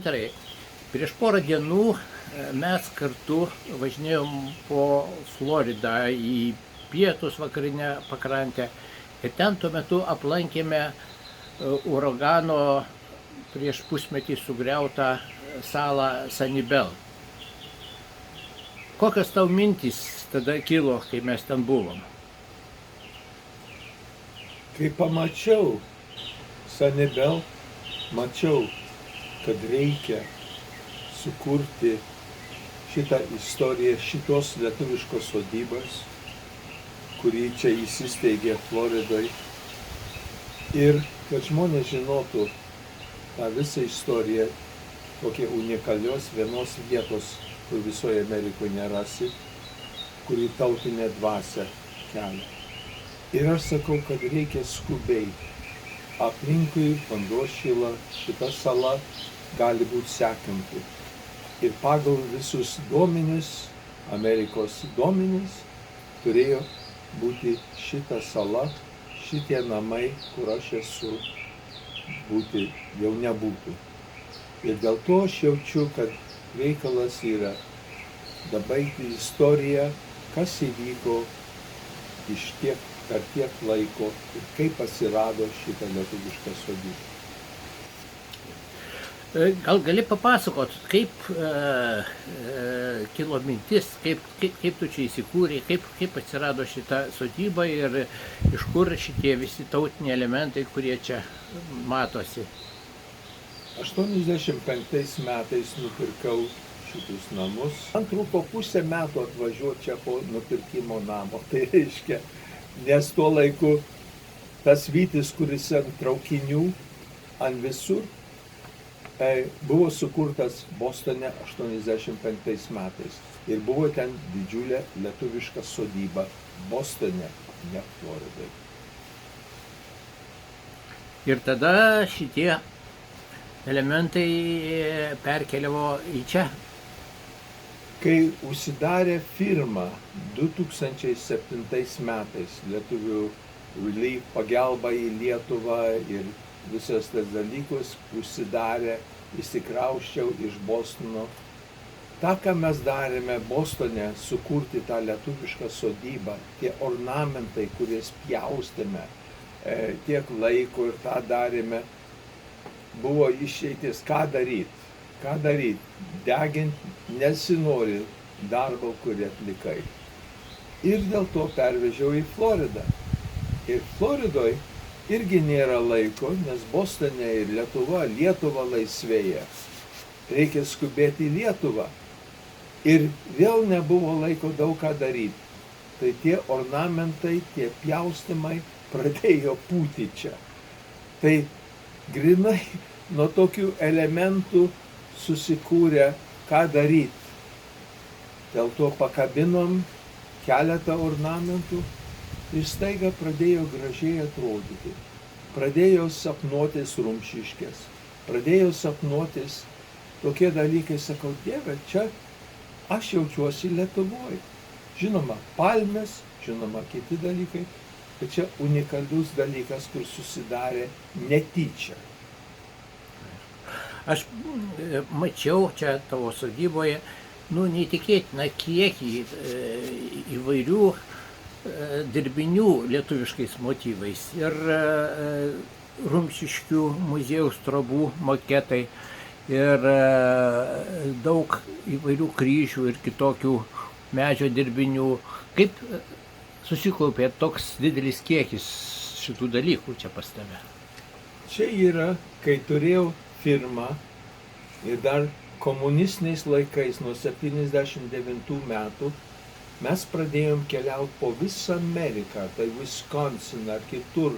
Gintarai, prieš porą dienų mes kartu važinėjom po Floridą į pietus vakarinę pakrantę ir ten tuo metu aplankėme uragano prieš pusmetį sugriautą salą Sanibel. Kokios tau mintys tada kilo, kai mes ten buvom? Kai pamačiau Sanibel, mačiau, kad reikia sukurti šitą istoriją šitos lietuviškos sodybos, kuri čia įsisteigė Floridoje. Ir kad žmonės žinotų tą visą istoriją, tokia unikalios vienos vietos, kur visoje Amerikoje nerasi, kuri tautinę dvasią kelia. Ir aš sakau, kad reikia skubiai. Aplinkui vanduo šyla, šita sala gali būti sekanti. Ir pagal visus duomenis, Amerikos duomenis, turėjo būti šita sala, šitie namai, kur aš esu, būti jau nebūtų. Ir dėl to aš jaučiu, kad reikalas yra dabaigti istoriją, kas įvyko per tiek laiko ir kaip atsirado šitą lietuvišką sodybą. Gal gali papasakot, kaip kilo mintis, kaip tu čia įsikūrei, kaip atsirado šita sodyba ir iš kur šitie visi tautiniai elementai, kurie čia matosi? 85 metais nupirkau šitus namus. Man truko pusę metų atvažiuoti čia po nupirkimo namo. Tai reiškia, nes tuo laiku tas Vytis, kuris ant traukinių, ant visur, buvo sukurtas Bostone 85 metais. Ir buvo ten didžiulė lietuviška sodyba Bostone, ne Floridai. Ir tada šitie elementai perkeliavo į čia. Kai užsidarė firma 2007 metais, Lietuvių Relief pagalba į Lietuvą ir visas tas dalykus užsidarė, įsikrausčiau iš Bostono. Ta, ką mes darėme Bostone, sukurti tą lietuvišką sodybą, tie ornamentai, kuriais pjaustėme, tiek laiko ir tą darėme, buvo išeitis, ką daryti. Ką daryti? Deginti nesinori darbo, kurį atlikai. Ir dėl to pervežiau į Floridą. Ir Floridoje irgi nėra laiko, nes Bostone ir Lietuva laisvėja. Reikia skubėti į Lietuvą. Ir vėl nebuvo laiko daug ką daryti. Tai tie ornamentai, tie pjaustimai pradėjo pūti čia. Tai grinai nuo tokių elementų susikūrė, ką daryti. Dėl to pakabinom keletą ornamentų ir staiga pradėjo gražiai atrodyti. Pradėjo sapnuotis Rumšiškės. Pradėjo sapnuotis tokie dalykai, sakau, Dieve, čia aš jaučiuosi Lietuvoje. Žinoma, palmės, žinoma, kiti dalykai, bet čia unikalus dalykas, kur susidarė netyčia. Aš mačiau čia tavo sodyboje, neįtikėtiną kiekį įvairių dirbinių lietuviškais motyvais. Ir Rumšiškių muziejaus trobų maketai, ir daug įvairių kryžių ir kitokių medžio dirbinių. Kaip susikaupė toks didelis kiekis šitų dalykų čia pas tave? Čia yra, kai turėjau firmą ir dar komunistiniais laikais nuo 79 metų mes pradėjom keliauti po visą Ameriką, tai Wisconsin ar kitur,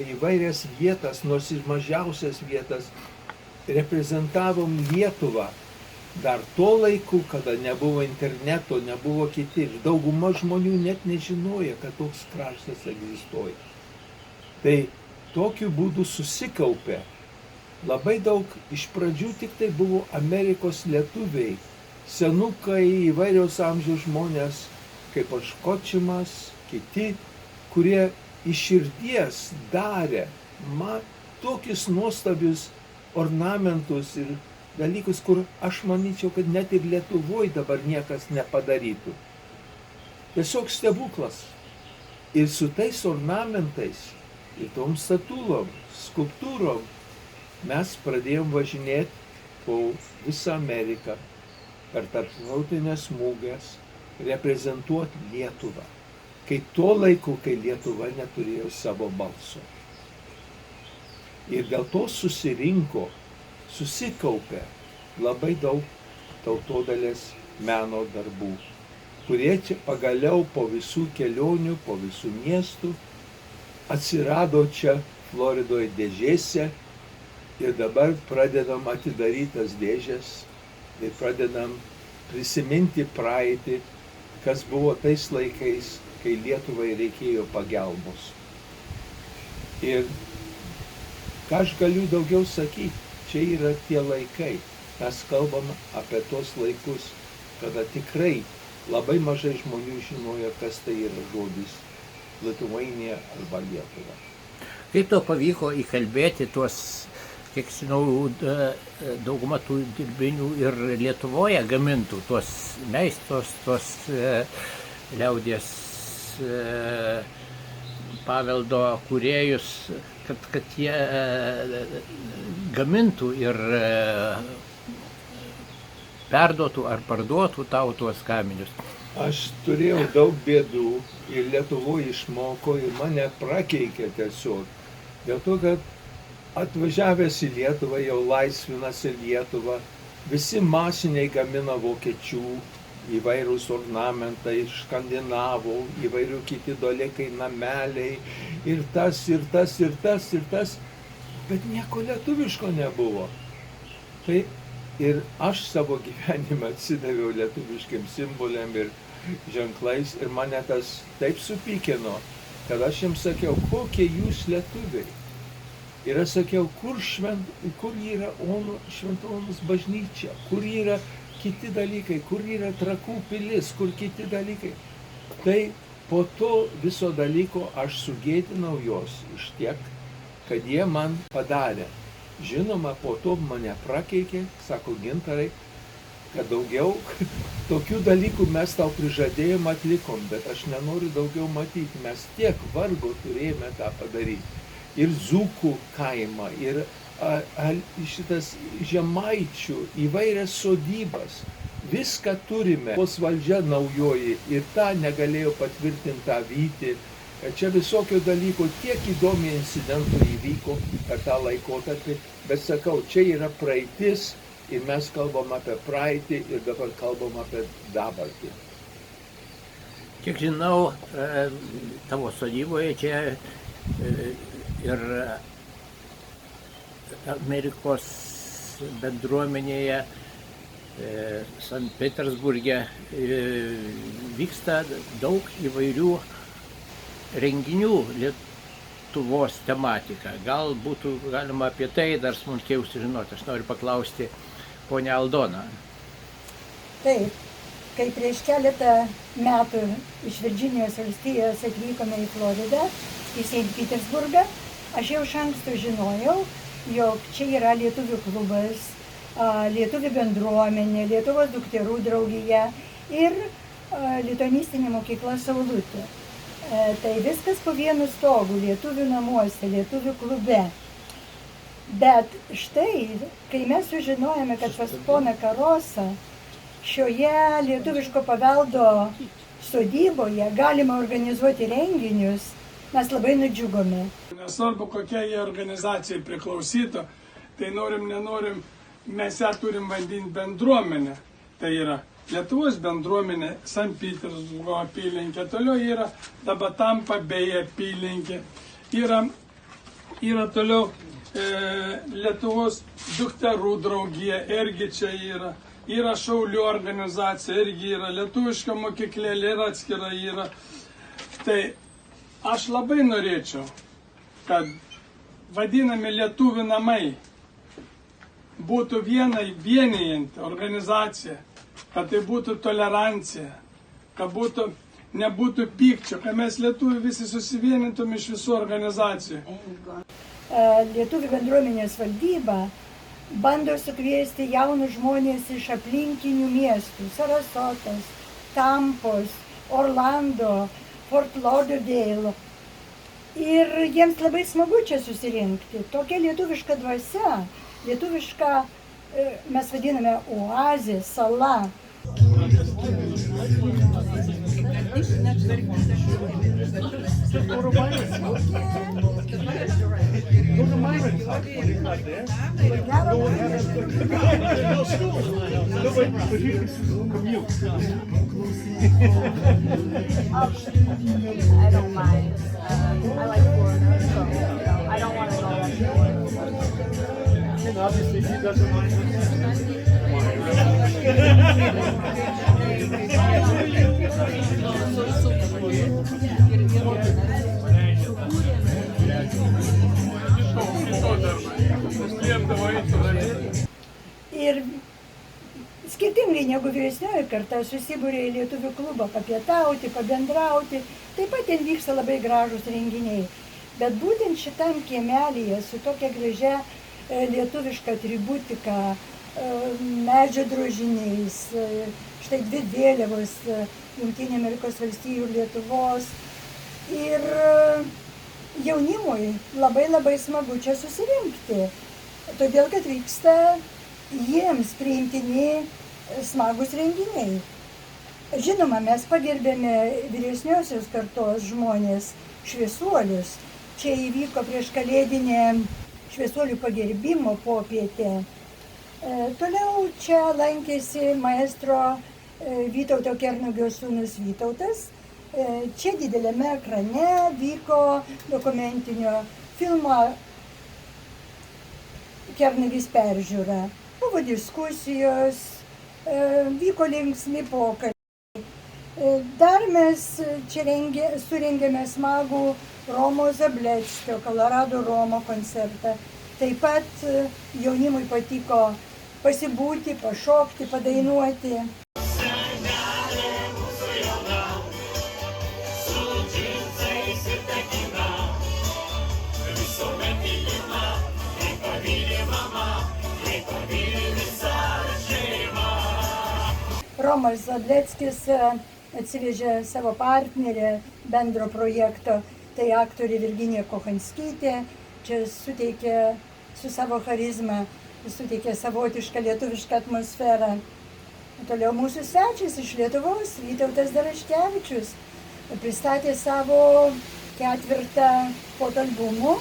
įvairias vietas, nors ir mažiausias vietas, reprezentavom Lietuvą. Dar tuo laiku, kada nebuvo interneto, nebuvo kiti, ir dauguma žmonių net nežinojo, kad toks kraštas egzistuoja. Tai tokiu būdu susikaupė. Labai daug iš pradžių tik tai buvo Amerikos lietuviai, senukai, įvairiaus amžiaus žmonės, kaip aš Kočimas, kiti, kurie iš širdies darė tokius nuostabius ornamentus ir dalykus, kur aš manyčiau, kad net ir Lietuvoje dabar niekas nepadarytų. Tiesiog stebuklas. Ir su tais ornamentais, ir tom statulom, skulptūrom, mes pradėjom važinėti po visą Ameriką per tarptautinės mugės, reprezentuoti Lietuvą. Kai tuo laiku, kai Lietuva neturėjo savo balso. Ir dėl to susikaupė labai daug tautodailės meno darbų, kurie čia pagaliau po visų kelionių, po visų miestų atsirado čia Floridoje dėžėse ir dabar pradedam atidarytas dėžės ir pradedam prisiminti praeitį, kas buvo tais laikais, kai Lietuvai reikėjo pagalbos. Ir ką aš galiu daugiau sakyti, čia yra tie laikai. Mes kalbam apie tos laikus, kada tikrai labai mažai žmonių žinojo, kas tai yra žodis Lithuania arba Lietuva. Kaip to pavyko įkalbėti tuos, kiek žinau, dauguma tų dirbinių ir Lietuvoje gamintų, tuos meistros, tuos liaudies paveldo kūrėjus, kad jie gamintų ir perduotų ar parduotų tau tuos gaminius. Aš turėjau daug bėdų ir Lietuvoje išmoko ir mane prakeikė tiesiog. Dėl to, kad atvažiavęs į Lietuvą, jau laisvinasi Lietuvą, visi masiniai gamina vokiečių, įvairūs ornamentai, skandinavų, įvairių kiti dalykai, nameliai, ir tas, ir tas, ir tas, ir tas, bet nieko lietuviško nebuvo. Tai ir aš savo gyvenimą atsidaviau lietuviškiam simboliam ir ženklais ir mane tas taip supykino, kad aš jiems sakiau, kokie jūs lietuviai. Ir aš sakiau, kur yra Šventonos bažnyčia, kur yra kiti dalykai, kur yra Trakų pilis, kur kiti dalykai. Tai po to viso dalyko aš sugėdinau juos iš tiek, kad jie man padarė. Žinoma, po to mane prakeikė, sako Gintarai, kad daugiau tokių dalykų mes tau prižadėjom, atlikom, bet aš nenoriu daugiau matyti. Mes tiek vargo turėjome tą padaryti. Ir Dzūkų kaimą, ir šitas Žemaičių, įvairias sodybas. Viską turime. Tos valdžia naujoji ir tą negalėjo patvirtinti tą Vytį. Čia visokio dalykų, tiek įdomių incidentų įvyko per tą laikotarpį, bet sakau, čia yra praeitis ir mes kalbam apie praeitį ir dabar kalbam apie dabartį. Kiek žinau, tavo sodyboje čia ir Amerikos bendruomenėje Sankt Petersburge vyksta daug įvairių renginių Lietuvos tematika. Gal būtų galima apie tai dar smulkiau sužinoti. Aš noriu paklausti ponę Aldoną. Taip, kai prieš keletą metų iš Virdžinijos valstijos atvykome į Floridą, į Sankt Petersburgą, aš jau iš anksto žinojau, jog čia yra lietuvių klubas, lietuvių bendruomenė, Lietuvos dukterų draugija ir lituanistinė mokykla Saulutė. Tai viskas po vienu stogu, lietuvių namuose, lietuvių klube. Bet štai, kai mes sužinojame, kad pas poną Karosą šioje lietuviško paveldo sodyboje galima organizuoti renginius, mes labai nudžiugome. Nesvarbu, kokia jie organizacijai priklausytų, tai norim, nenorim, mes ją turim vadinti bendruomenę. Tai yra Lietuvos bendruomenė, Sankt Petersburgo apylinkė, toliau yra dabar Tampa Bay apylinkė, yra toliau Lietuvos dukterų draugija, irgi čia yra Šaulių organizacija, irgi yra lietuviška mokyklėlė ir atskira yra. Tai aš labai norėčiau, kad vadinami lietuvių namai būtų vienijanti organizacija, kad tai būtų tolerancija, kad nebūtų pykčio, kad mes lietuvių visi susivienintum iš visų organizacijų. Lietuvių bendruomenės valdyba bando sukviesti jaunus žmonės iš aplinkinių miestų, Sarasotos, Tampos, Orlando, Fort Lauderdale. Ir jiems labai smagu čia susirinkti. Tokia lietuviška dvasia, lietuviška, mes vadiname, oazė, sala. I don't mind. I like Florida, so I don't want to go up there. And obviously she doesn't mind. Ir skirtingai negu vyresnioji karta susibūrė į lietuvių klubą papietauti, pabendrauti, taip pat ten vyksta labai gražūs renginiai. Bet būtent šitam kiemelyje su tokia gražia lietuviška atributika, medžio drožiniais, štai 2 vėliavos Jungtinių Amerikos valstijų ir Lietuvos. Ir jaunimui labai smagu čia susirinkti, todėl kad vyksta jiems priimtini smagus renginiai. Žinoma, mes pagerbėme vyresniosios kartos žmonės, šviesuolius. Čia įvyko prieš kalėdinę šviesuolių pagerbimo popietę. Toliau čia lankėsi maestro Vytauto Kernagio sūnus Vytautas. Čia dideliame ekrane vyko dokumentinio filmo Kernagis peržiūra. Buvo diskusijos, vyko linksmi pokalbiai. Dar mes čia surengėme smagų Romo Zableckio, Colorado Romo koncertą. Taip pat jaunimui patiko pasibūti, pašokti, padainuoti. Romas Zableckis atsivežė savo partnerę bendro projekto, tai aktorė Virginija Kochanskytė. Čia suteikė su savo charizma, suteikė savotišką lietuvišką atmosferą. Toliau mūsų svečias iš Lietuvos, Vytautas Daraškevičius, pristatė savo 4 fotoalbumų.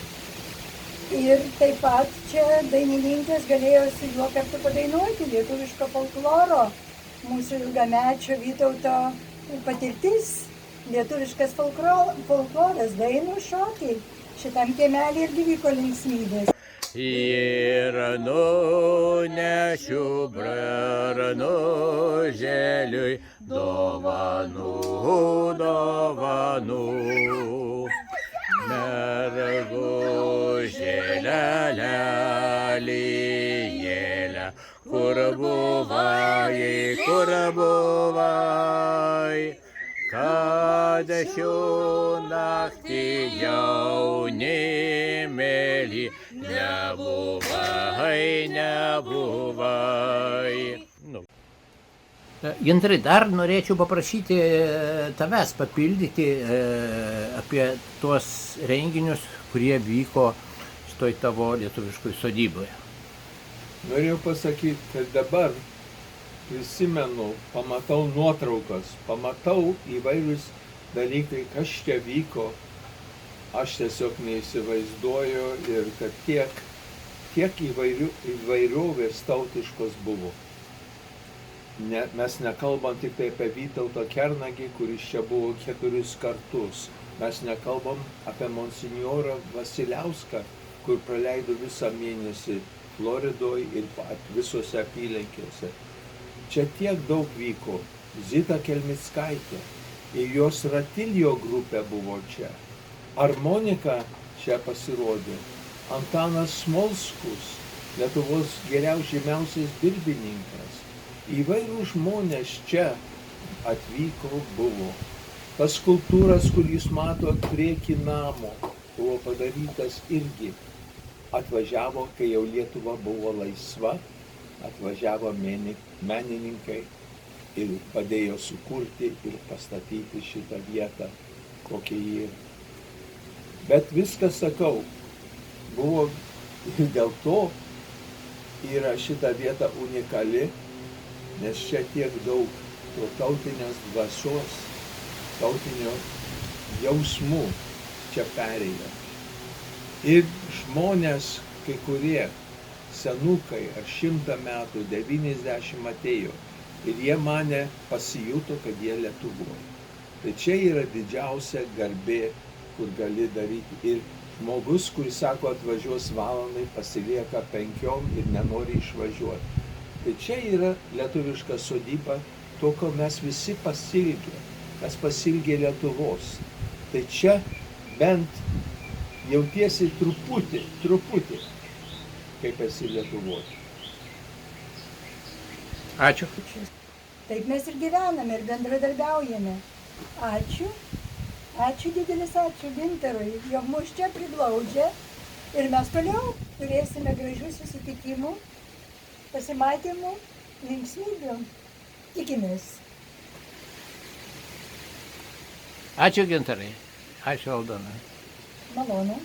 Ir taip pat čia dainininkės galėjo su juo kartu padainuoti lietuviško folkloro. Mūsų ilgamečio Vytauto patirtis, lietuviškas folkloras, dainų šokiai. Šitam kiemelį irgi vyko linksmybės. Ir nunešiu brarnuželiui dovanų. Mergužėlė lelijėlė, kur buvai, kad šių naktį jaunimėlį nebuvai. Gintarai, dar norėčiau paprašyti tavęs papildyti apie tuos renginius, kurie vyko šitoj tavo lietuviškoj sodyboje. Norėjau pasakyti, kad dabar prisimenu, pamatau nuotraukas, pamatau įvairius dalykai, kas čia vyko. Aš tiesiog neįsivaizduoju ir kad tiek įvairiovės tautiškos buvo. Mes nekalbam tik tai apie Vytautą Kernagį, kuris čia buvo 4 kartus. Mes nekalbam apie monsinjorą Vasiliauską, kur praleido visą mėnesį Floridoje ir visose apylinkėse. Čia tiek daug vyko. Zita Kelmickaitė ir jos Ratiljo grupė buvo čia. Armonika čia pasirodė. Antanas Smolskus, Lietuvos žymiausias birbininkas. Įvairių žmonės čia atvyko, buvo. Tas skulptūras, kur jūs matot prieky namo, buvo padarytas irgi atvažiavo, kai jau Lietuva buvo laisva, atvažiavo menininkai ir padėjo sukurti ir pastatyti šitą vietą, kokia ji yra. Bet viskas, sakau, buvo ir dėl to yra šita vieta unikali, nes čia tiek daug to tautinės dvasios, tautinio jausmų čia perėjo. Ir žmonės, kai kurie senukai, ar 100 metų, 90 atėjo, ir jie mane pasijuto, kad jie Lietuvoje. Tai čia yra didžiausia garbė, kur gali daryti. Ir žmogus, kuris sako, atvažiuos valandai, pasilieka 5 ir nenori išvažiuoti. Tai čia yra lietuviška sodyba, to, ko mes visi pasilgė. Mes pasilgė Lietuvos. Tai čia bent jautiesi truputį, kaip esi Lietuvoje. Ačiū. Taip mes ir gyvename ir bendradarbiaujame. Ačiū. Ačiū didelis, ačiū Gintarui, jog mus čia priglaudžia ir mes toliau turėsime gražių susitikimų, pasimatymų, linksmybių. Tikimės. Ačiū, Gintarai. Ačiū, Aldona. Malonu.